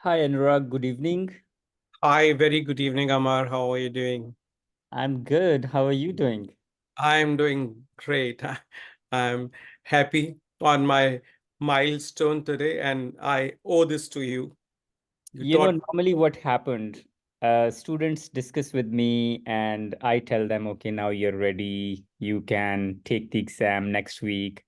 Hi Anurag, good evening. Hi, very good evening, Amar. How are you doing? I'm good. How are you doing? I'm doing great. I'm happy on my milestone today, and I owe this to you. You taught. Normally what happened, students discuss with me and I tell them, okay, now you're ready. You can take the exam next week.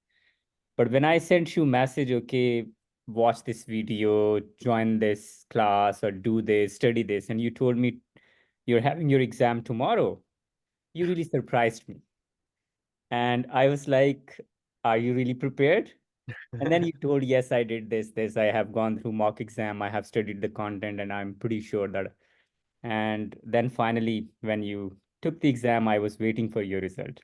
But when I sent you message, okay, watch this video, join this class or do this, study this, and you told me you're having your exam tomorrow, you really surprised me. And I was like, are you really prepared? And then you told, yes, I did this. I have gone through mock exam. I have studied the content, and I'm pretty sure that. And then finally, when you took the exam, I was waiting for your result.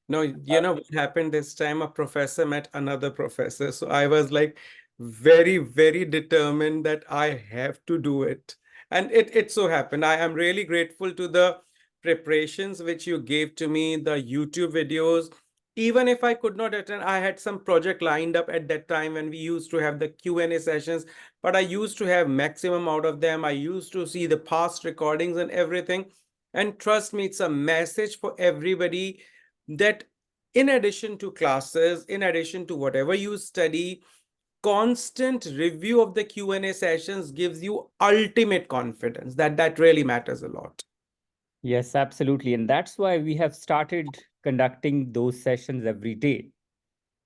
No, you know what happened this time? A professor met another professor. So I was like very, very determined that I have to do it. And it so happened. I am really grateful to the preparations which you gave to me, the YouTube videos. Even if I could not attend, I had some project lined up at that time when we used to have the Q&A sessions, but I used to have maximum out of them. I used to see the past recordings and everything. And trust me, it's a message for everybody that in addition to classes, in addition to whatever you study, constant review of the Q&A sessions gives you ultimate confidence. That really matters a lot. Yes, absolutely. And that's why we have started conducting those sessions every day.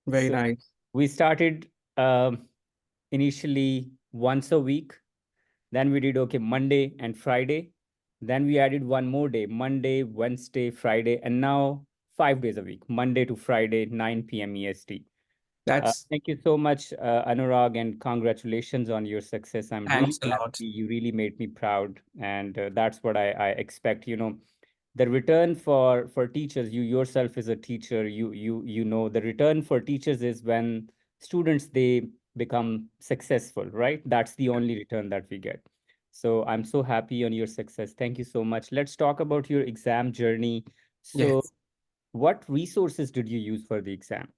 Very So nice. we started initially once a week. Then we did, okay, Monday and Friday. Then we added one more day, Monday, Wednesday, Friday, and now 5 days a week, Monday to Friday, 9 p.m. EST. That's Thank you so much, Anurag, and congratulations on your success. I'm really Thanks a lot. happy. You really made me proud, and that's what I expect. The return for teachers. You yourself is a teacher. You know the return for teachers is when students they become successful, right? That's the only return that we get. So I'm so happy on your success. Thank you so much. Let's talk about your exam journey. So, Yes. what resources did you use for the exam?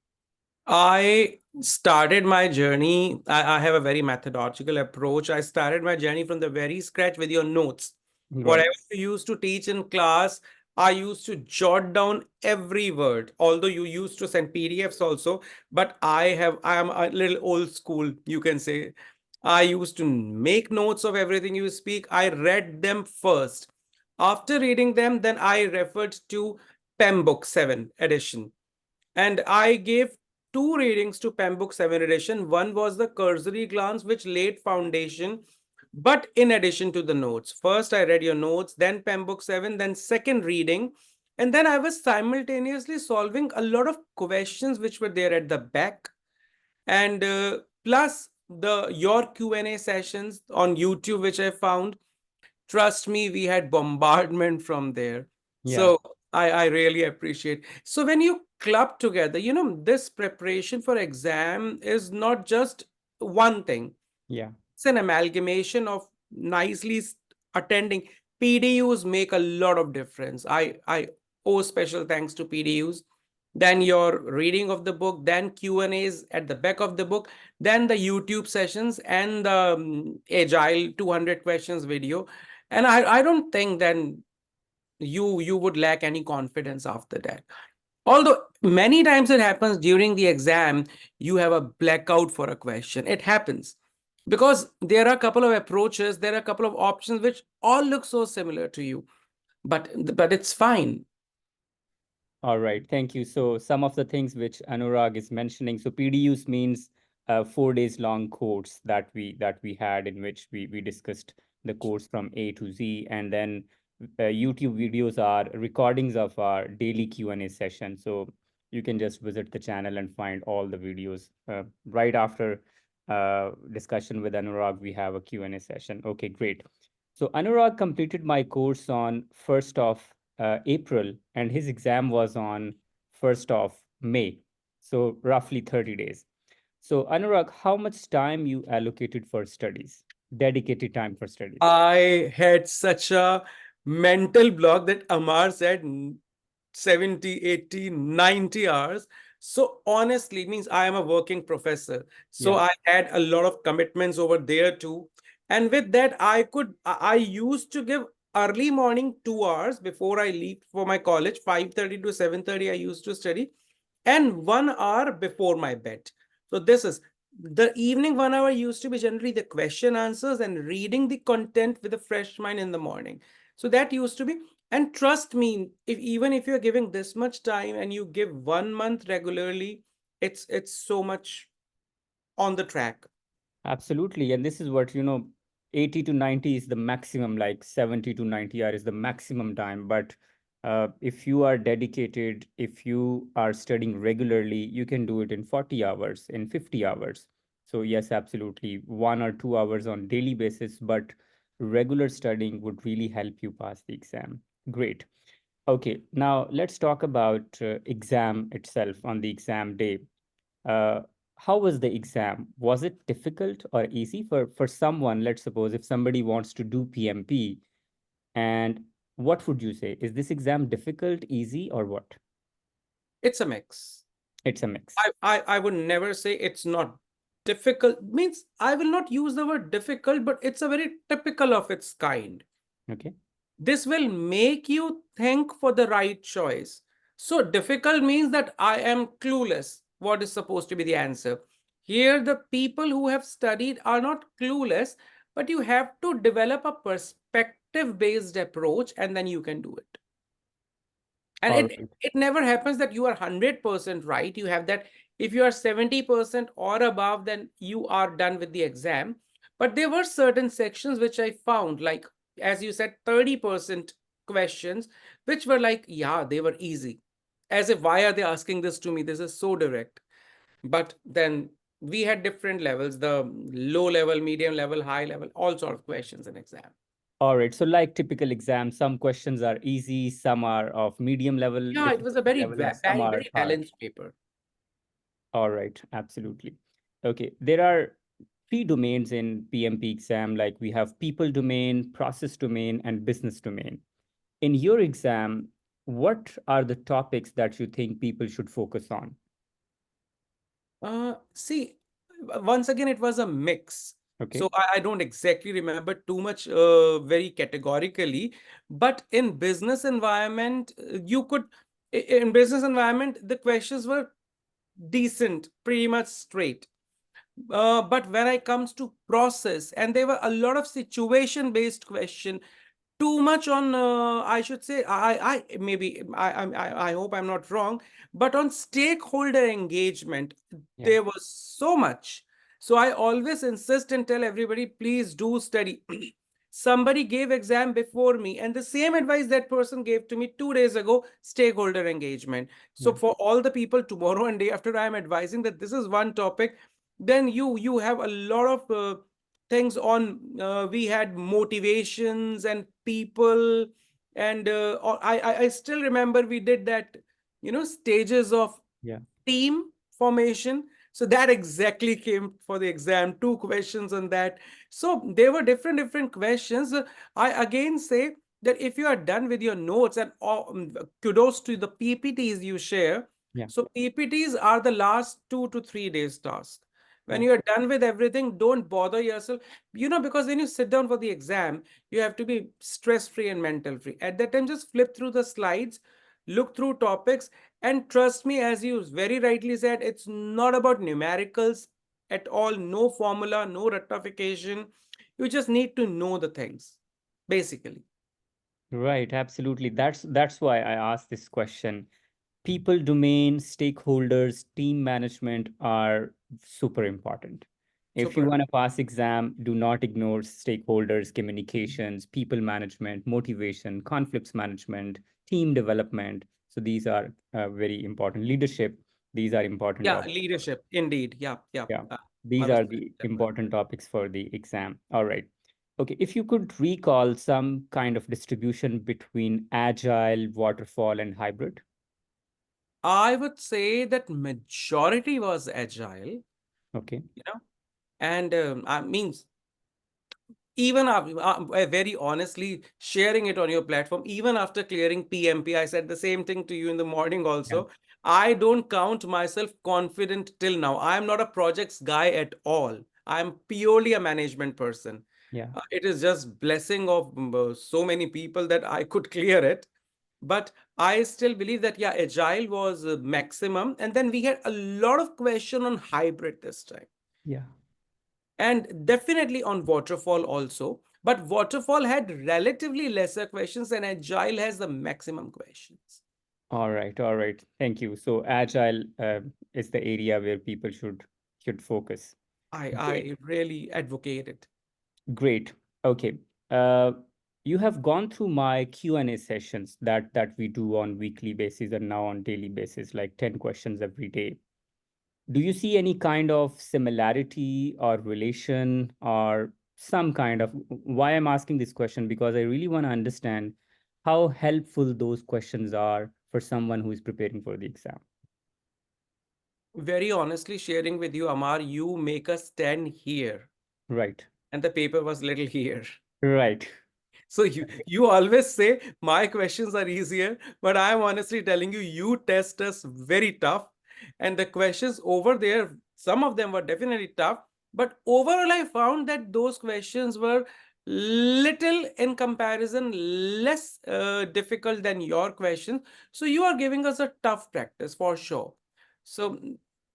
I started my journey. I have a very methodological approach. I started my journey from the very scratch with your notes. Right. Whatever you used to teach in class, I used to jot down every word. Although you used to send PDFs also, but I am a little old school, you can say. I used to make notes of everything you speak. I read them first. After reading them, then I referred to PEM Book 7 edition. And I gave two readings to Pembroke 7 edition. One was the cursory glance, which laid foundation, but in addition to the notes. First, I read your notes, then Pembroke 7, then second reading. And then I was simultaneously solving a lot of questions which were there at the back. And plus the your Q&A sessions on YouTube, which I found. Trust me, we had bombardment from there. Yeah. So I really appreciate. So when you club together, this preparation for exam is not just one thing. Yeah. It's an amalgamation of nicely attending. PDUs make a lot of difference. I owe special thanks to PDUs. Then your reading of the book, then Q&As at the back of the book, then the YouTube sessions and the Agile 200 questions video. And I don't think then you would lack any confidence after that. Although many times it happens during the exam, you have a blackout for a question. It happens because there are a couple of approaches, there are a couple of options which all look so similar to you, but it's fine. All right. Thank you. So some of the things which Anurag is mentioning. So PDUs means 4 days long course that we had in which we discussed the course from A to Z, and then YouTube videos are recordings of our daily Q&A session. So you can just visit the channel and find all the videos. Right after discussion with Anurag, we have a Q&A session. Okay, great. So Anurag completed my course on 1st of April, and his exam was on 1st of May. So roughly 30 days. So Anurag, how much time you allocated for studies? Dedicated time for studies? I had such a mental block that Amar said 70, 80, 90 hours. So honestly, means I am a working professor. So Yeah. I had a lot of commitments over there too. And with that, I used to give early morning 2 hours before I leave for my college, 5:30 to 7:30. I used to study, and 1 hour before my bed. So this is the evening 1 hour used to be generally the question answers and reading the content with a fresh mind in the morning. So that used to be, and trust me, if even if you're giving this much time and you give 1 month regularly, it's so much on the track. Absolutely. And this is what, 80 to 90 is the maximum, like 70 to 90 hour is the maximum time. But if you are dedicated, if you are studying regularly, you can do it in 40 hours, in 50 hours. So, yes, absolutely. 1 or 2 hours on daily basis, but regular studying would really help you pass the exam. Great. Okay, now let's talk about exam itself on the exam day. uh, how was the exam? Was it difficult or easy for someone? Let's suppose if somebody wants to do PMP, and what would you say? Is this exam difficult, easy, or what? It's a mix. It's a mix. I would never say it's not difficult. Means I will not use the word difficult, but it's a very typical of its kind. Okay. This will make you think for the right choice. So difficult means that I am clueless what is supposed to be the answer. Here, the people who have studied are not clueless, but you have to develop a perspective based approach and then you can do it. And All it right. it never happens that you are 100% right. You have that, if you are 70% or above, then you are done with the exam. But there were certain sections which I found, like as you said, 30% questions which were like, yeah, they were easy, as if why are they asking this to me, this is so direct. But then we had different levels, the low level, medium level, high level, all sort of questions in exam. All right. So, like typical exams, some questions are easy, some are of medium level Yeah, it was a difficulty very level, and some are very hard. balanced paper. All right, absolutely. Okay, there are three domains in PMP exam, like we have people domain, process domain, and business domain. In your exam, what are the topics that you think people should focus on? See, once again, it was a mix. Okay. So I don't exactly remember too much very categorically, but in business environment, in business environment, the questions were decent, pretty much straight. But when it comes to process, and there were a lot of situation based question, too much on I should say, I maybe I hope I'm not wrong, but on stakeholder engagement Yeah. there was so much. So I always insist and tell everybody, please do study. Somebody gave exam before me and the same advice that person gave to me 2 days ago, stakeholder engagement. So Yeah. for all the people tomorrow and day after, I am advising that this is one topic. Then you have a lot of things on, we had motivations and people, and I still remember we did that, stages of Yeah. team formation. So that exactly came for the exam, two questions on that. So there were different questions. I again say that if you are done with your notes, and kudos to the PPTs you share. Yeah. So PPTs are the last 2 to 3 days task. When Yeah. you are done with everything, don't bother yourself, because when you sit down for the exam, you have to be stress free and mental free. At that time, just flip through the slides, look through topics, and trust me, as you very rightly said, it's not about numericals at all. No formula, no rectification. You just need to know the things, basically. Right. Absolutely. That's why I asked this question. People domain, stakeholders, team management are super important. If you Super. want to pass exam, do not ignore stakeholders, communications, people management, motivation, conflicts management, team development. So these are very important. Leadership, these are important Yeah, topics. leadership. Indeed. Yeah, yeah. Yeah, I these was are thinking the that word. important topics for the exam. All right. Okay, if you could recall some kind of distribution between agile, waterfall, and hybrid. I would say that majority was agile, Okay. you know, and I means, even very honestly sharing it on your platform, even after clearing PMP, I said the same thing to you in the morning Yeah. also. I don't count myself confident till now. I am not a projects guy at all. I am purely a management person. Yeah. It is just blessing of so many people that I could clear it. But I still believe that yeah, agile was maximum, and then we had a lot of question on hybrid this time, Yeah. and definitely on waterfall also. But waterfall had relatively lesser questions, and agile has the maximum questions. All right. All right. Thank you. So agile is the area where people should focus. Great. I really advocate it. Great. Okay. Uh, you have gone through my Q&A sessions that we do on weekly basis and now on daily basis, like 10 questions every day. Do you see any kind of similarity or relation or some kind of why I'm asking this question? Because I really want to understand how helpful those questions are for someone who is preparing for the exam. Very honestly sharing with you, Amar, you make us stand here, Right. and the paper was little here. Right. So you always say my questions are easier, but I am honestly telling you, you test us very tough. And the questions over there, some of them were definitely tough, but overall I found that those questions were little in comparison less difficult than your questions. So you are giving us a tough practice for sure. So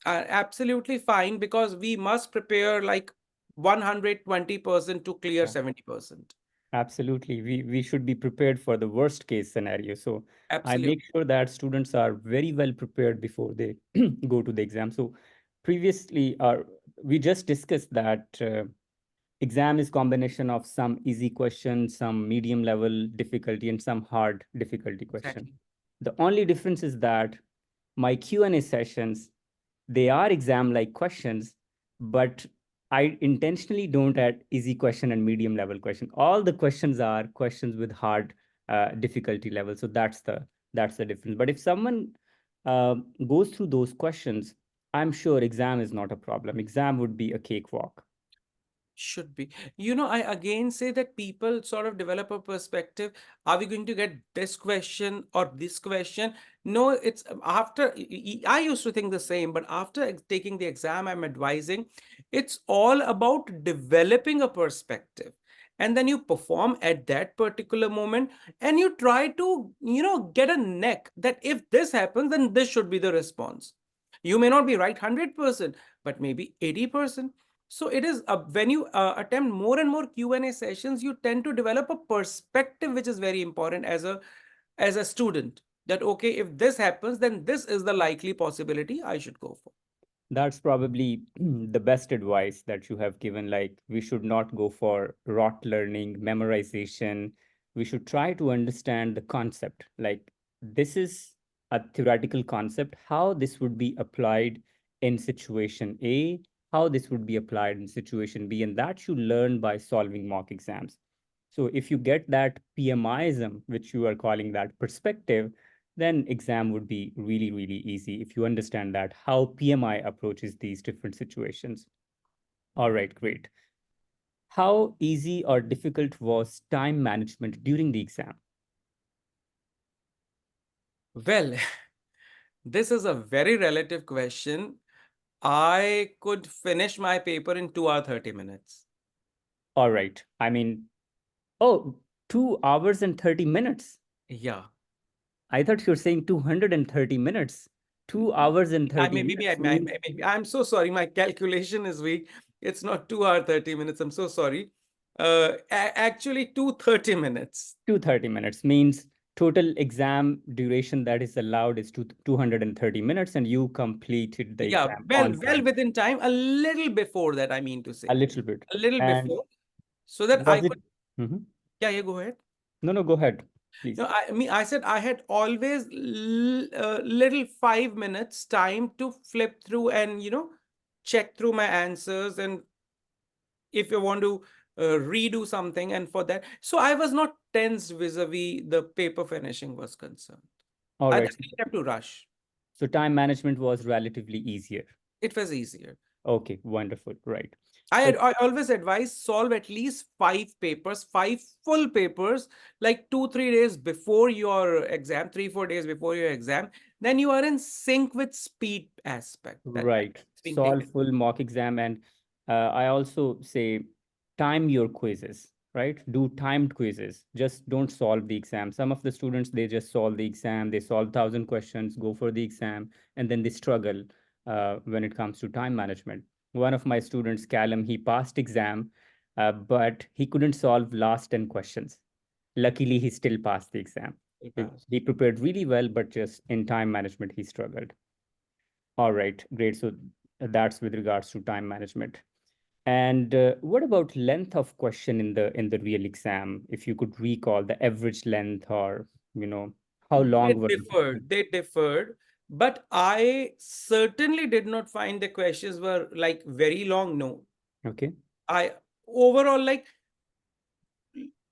absolutely fine, because we must prepare like 120% to clear Yeah. 70%. Absolutely. We should be prepared for the worst case scenario. So I Absolutely. make sure that students are very well prepared before they go to the exam. So previously, we just discussed that exam is combination of some easy questions, some medium level difficulty, and some hard difficulty question. Exactly. The only difference is that my Q&A sessions, they are exam like questions, but I intentionally don't add easy question and medium level question. All the questions are questions with hard difficulty level. So that's the difference. But if someone uh, goes through those questions, I'm sure exam is not a problem. Exam would be a cakewalk. Should be. I again say that people sort of develop a perspective. Are we going to get this question or this question? No, it's after. I used to think the same, but after taking the exam, I'm advising it's all about developing a perspective. And then you perform at that particular moment, and you try to, get a neck that if this happens, then this should be the response. You may not be right 100%, but maybe 80%. So it is when you attempt more and more Q&A sessions, you tend to develop a perspective which is very important as a student, that okay, if this happens, then this is the likely possibility I should go for. That's probably the best advice that you have given. Like, we should not go for rote learning, memorization. We should try to understand the concept. Like, this is a theoretical concept, how this would be applied in situation A, how this would be applied in situation B, and that you learn by solving mock exams. So if you get that PMIism, which you are calling that perspective, then exam would be really, really easy if you understand that how PMI approaches these different situations. All right, great. How easy or difficult was time management during the exam? Well, this is a very relative question. I could finish my paper in 2 hours 30 minutes. All right. I mean, oh, 2 hours and 30 minutes. Yeah. I thought you were saying 230 minutes. 2 hours and I 30 maybe minutes means maybe I'm so sorry. My calculation is weak. It's not 2 hours 30 minutes. I'm so sorry. Actually, 230 minutes. 230 minutes means total exam duration that is allowed is 230 minutes and you completed the Yeah, exam well, on well time within time, a little before that, I mean to a say, little bit. a little And before, so that I was it? could. Mhm. Yeah, yeah, go ahead. No, no, go ahead, No, please. I said I had always little 5 minutes time to flip through and check through my answers, and if you want to redo something, and for that, so I was not tense vis-a-vis the paper finishing was concerned. All I right. didn't have to rush. So time management was relatively easier. It was easier. Okay, wonderful. Right. I always advise solve at least 5 papers, 5 full papers, like 2 3 days before your exam, 3 4 days before your exam. Then you are in sync with speed aspect that Right. it's been Solve taken. full mock exam. And I also say time your quizzes, right? Do timed quizzes. Just don't solve the exam. Some of the students, they just solve the exam, they solve 1,000 questions, go for the exam, and then they struggle when it comes to time management. One of my students, Callum, he passed exam, but he couldn't solve last 10 questions. Luckily, he still passed the exam. It He passed. he prepared really well, but just in time management, he struggled. All right, great. So that's with regards to time management. And what about length of question in the real exam? If you could recall the average length, or you know, how They long were the questions? differed. They differed. But I certainly did not find the questions were like very long. No. Okay. I overall like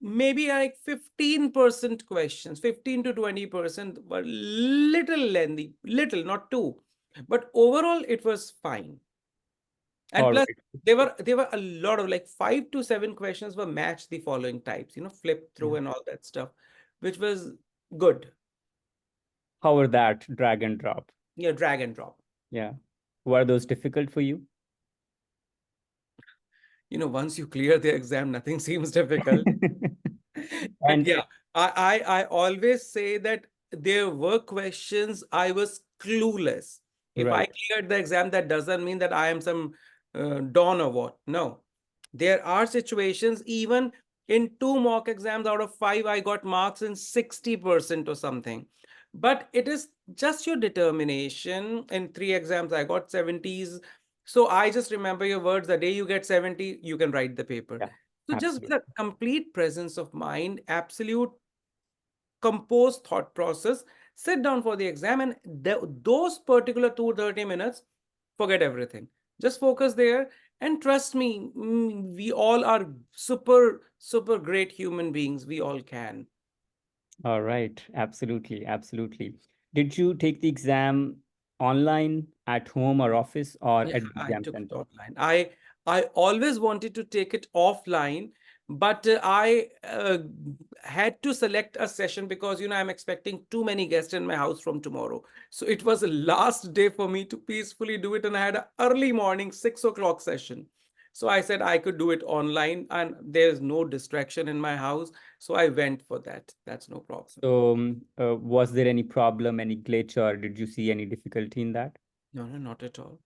maybe like 15% questions, 15 to 20% were little lengthy, little, not too. But overall, it was fine. And All plus, right. there were a lot of like 5 to 7 questions were match the following types, flip through Yeah. and all that stuff, which was good. How were that drag and drop? Yeah, drag and drop. Yeah. Were those difficult for you? Once you clear the exam, nothing seems difficult. But And yeah, I always say that there were questions I was clueless. If I right. cleared the exam, that doesn't mean that I am some don or what. No, there are situations, even in two mock exams out of five, I got marks in 60% or something. But it is just your determination. In three exams, I got 70s. So I just remember your words. The day you get 70, you can write the paper. Yeah, So just with a absolutely. complete presence of mind, absolute composed thought process, sit down for the exam, and those particular 2 30 minutes, forget everything. Just focus there, and trust me, we all are super, super great human beings. We all can. All right. Absolutely. Absolutely. Did you take the exam online, at home, or office, or Yeah, at the I exam took it center? offline. I always wanted to take it offline, but I had to select a session because I'm expecting too many guests in my house from tomorrow. So it was the last day for me to peacefully do it, and I had an early morning 6 o'clock session. So I said I could do it online, and there's no distraction in my house. So I went for that. That's no problem. So, was there any problem, any glitch, or did you see any difficulty in that? No, no, not at all.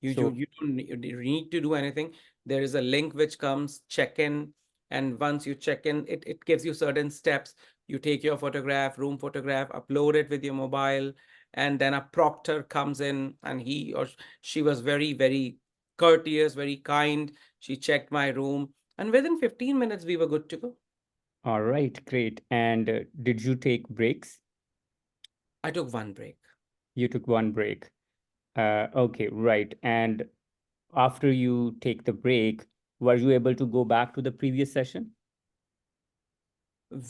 So, You don't need to do anything. There is a link which comes, check in, and once you check in, it gives you certain steps. You take your photograph, room photograph, upload it with your mobile, and then a proctor comes in, and he or she was very, very courteous, very kind. She checked my room, and within 15 minutes we were good to go. all right, great. And did you take breaks? I took one break. You took one break. Okay, right. And after you take the break, were you able to go back to the previous session?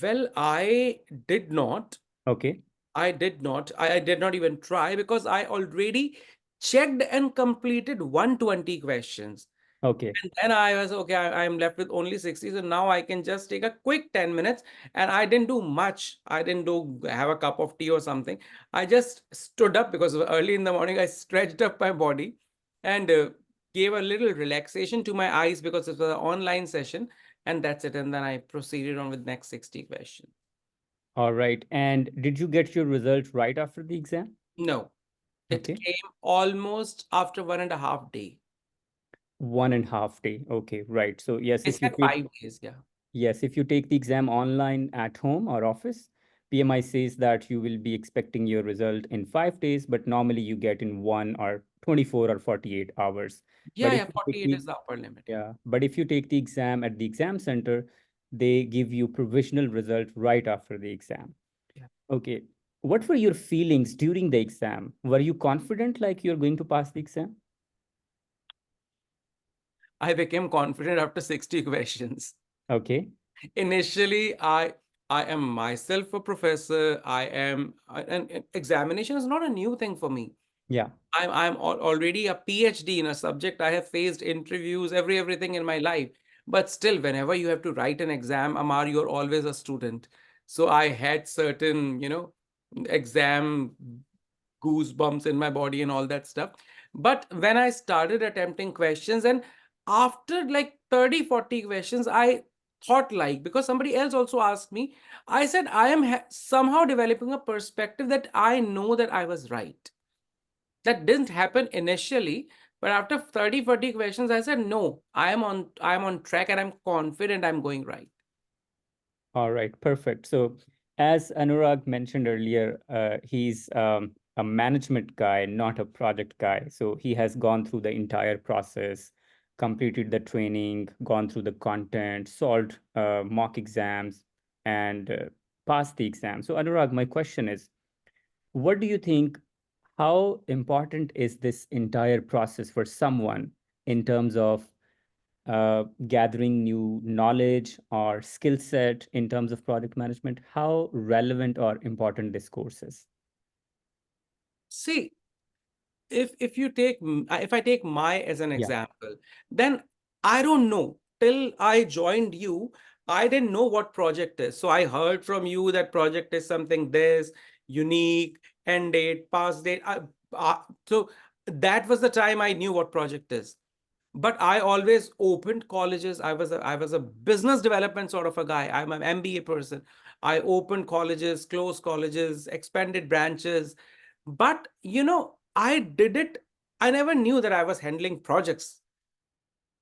Well, I did not. Okay, I did not even try because I already checked and completed 120 questions. okay. And then I was okay, I'm left with only 60. So now I can just take a quick 10 minutes. And I didn't do much. I didn't do have a cup of tea or something. I just stood up because early in the morning I stretched up my body and gave a little relaxation to my eyes because it was an online session. And that's it. And then I proceeded on with next 60 questions. All right. And did you get your result right after the exam? No. It Okay. came almost after 1.5 day. 1.5 day. Okay, right. So yes, They if you said take 5 days, yeah. yes, if you take the exam online at home or office, PMI says that you will be expecting your result in 5 days, but normally you get in 1 or 24 or 48 hours. Yeah, But if yeah, you take 48 the is the upper limit. yeah, but if you take the exam at the exam center, they give you provisional result right after the exam. Yeah. Okay. What were your feelings during the exam? Were you confident like you're going to pass the exam? I became confident after 60 questions. Okay. Initially, I am myself a professor. And examination is not a new thing for me. Yeah. I'm already a PhD in a subject. I have faced interviews, everything in my life. But still, whenever you have to write an exam, Amar, you're always a student. So I had certain, exam goosebumps in my body and all that stuff. But when I started attempting questions, and after like 30, 40 questions, I thought, like, because somebody else also asked me, I said, I am somehow developing a perspective that I know that I was right. That didn't happen initially, but after 30, 40 questions, I said, no, I am on track, and I'm confident I'm going right. All right, perfect. So, as Anurag mentioned earlier, he's a management guy, not a project guy. So, he has gone through the entire process, completed the training, gone through the content, solved mock exams, and passed the exam. So, Anurag, my question is, what do you think? How important is this entire process for someone in terms of gathering new knowledge or skill set in terms of project management? How relevant or important this course is? See, if you take if I take my as an Yeah, example, then I don't know, till I joined you, I didn't know what project is. So I heard from you that project is something this unique, end date, pass date. So that was the time I knew what project is. But I always opened colleges. I was a business development sort of a guy. I'm an MBA person. I opened colleges, closed colleges, expanded branches. But I did it. I never knew that I was handling projects.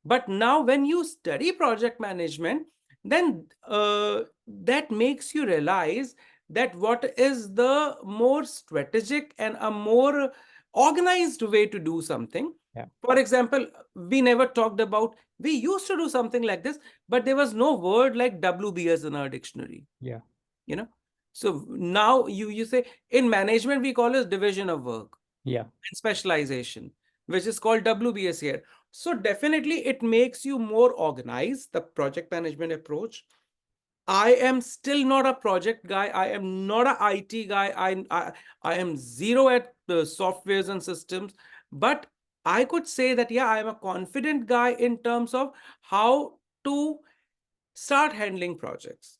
But now, when you study project management, then that makes you realize that what is the more strategic and a more organized way to do something. yeah, For example, we never talked about, we used to do something like this, but there was no word like WBS in our dictionary. yeah, You know, so now you say in management we call it division of work yeah. and specialization, which is called WBS here. So definitely it makes you more organized, the project management approach. I am still not a project guy. I am not a IT guy. I am zero at the softwares and systems. But I could say that, yeah, I am a confident guy in terms of how to start handling projects.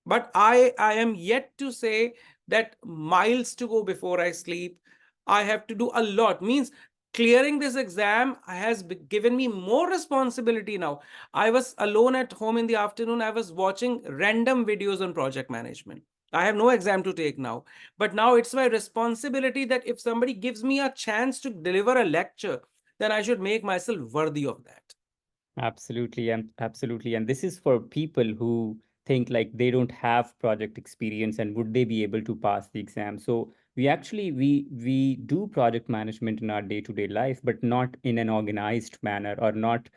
But I am yet to say that miles to go before I sleep. I have to do a lot, means clearing this exam has given me more responsibility now. I was alone at home in the afternoon. I was watching random videos on project management. I have no exam to take now, but now it's my responsibility that if somebody gives me a chance to deliver a lecture, then I should make myself worthy of that. Absolutely, and absolutely. And this is for people who think like they don't have project experience and would they be able to pass the exam. So we do project management in our day-to-day life, but not in an organized manner, or not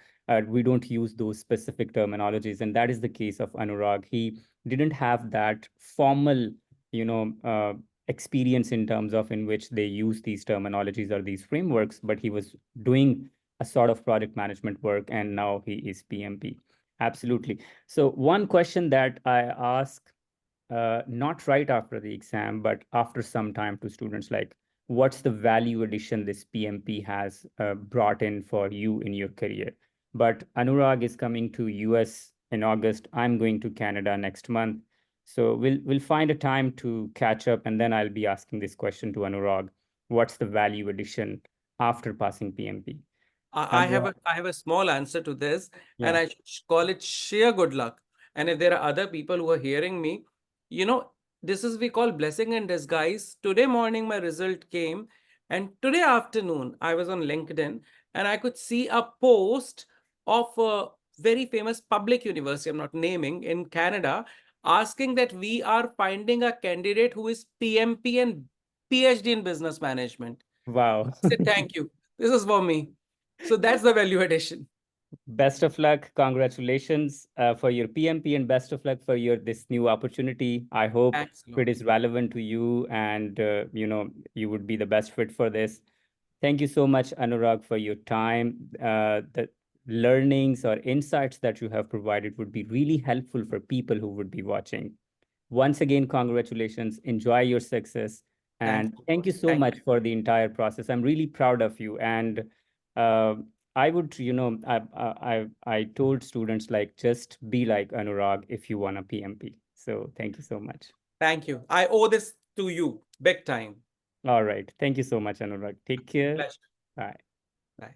we don't use those specific terminologies. And that is the case of Anurag. He didn't have that formal, you know, experience in terms of in which they use these terminologies or these frameworks, but he was doing a sort of project management work, and now he is PMP. Absolutely. So one question that I ask, not right after the exam, but after some time, to students, like, what's the value addition this PMP has brought in for you in your career? But Anurag is coming to US in August. I'm going to Canada next month. So we'll find a time to catch up, and then I'll be asking this question to Anurag. What's the value addition after passing PMP? I have Anurag, a small answer to this, and yeah. I call it sheer good luck. And if there are other people who are hearing me, you know, this is we call blessing in disguise. Today morning my result came, and today afternoon I was on LinkedIn and I could see a post of a very famous public university, I'm not naming, in Canada, asking that we are finding a candidate who is PMP and PhD in business management. Wow. I said, thank you. This is for me. So that's the value addition. Best of luck. Congratulations for your PMP, and best of luck for your this new opportunity. I hope Thanks a it lot. is relevant to you, and you would be the best fit for this. Thank you so much, Anurag, for your time. The learnings or insights that you have provided would be really helpful for people who would be watching. Once again, congratulations. Enjoy your success. Thanks And a thank lot. you so Thank much you. for the entire process. I'm really proud of you. And uh, I would, I told students, like, just be like Anurag if you want a PMP. So thank you so much. Thank you. I owe this to you big time. All right. Thank you so much, Anurag. Take care. Pleasure. Bye. Bye.